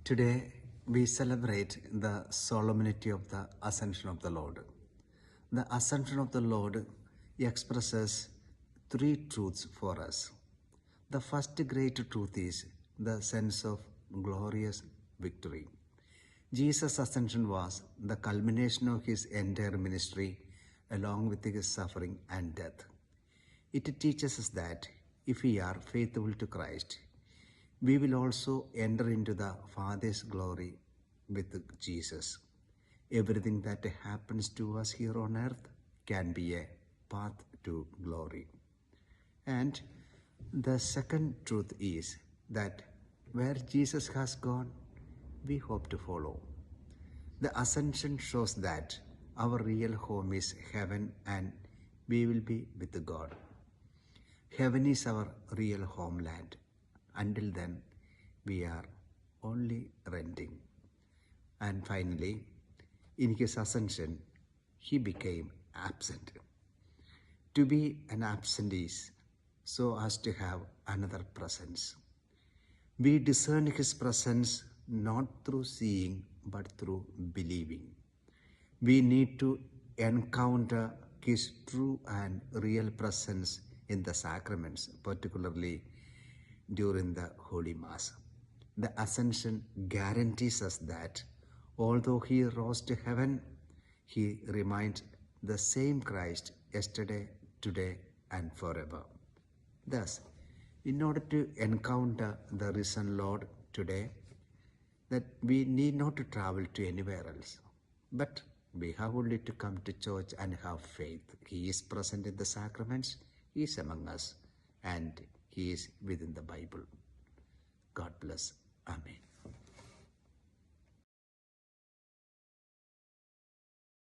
Today, we celebrate the solemnity of the Ascension of the Lord. The Ascension of the Lord expresses three truths for us. The first great truth is the sense of glorious victory. Jesus' ascension was the culmination of his entire ministry along with his suffering and death. It teaches us that if we are faithful to Christ, we will also enter into the Father's glory with Jesus. Everything that happens to us here on earth can be a path to glory. And the second truth is that where Jesus has gone, we hope to follow. The ascension shows that our real home is heaven and we will be with God. Heaven is our real homeland. Until then, we are only renting. And finally, in his ascension, he became absent. To be an absent is so as to have another presence. We discern his presence not through seeing but through believing. We need to encounter his true and real presence in the sacraments, particularly during the Holy Mass. The Ascension guarantees us that although he rose to heaven, he remains the same Christ yesterday, today, and forever. Thus, in order to encounter the risen Lord today, that we need not to travel to anywhere else, but we have only to come to church and have faith. He is present in the sacraments, he is among us, and he is within the Bible. God bless. Amen.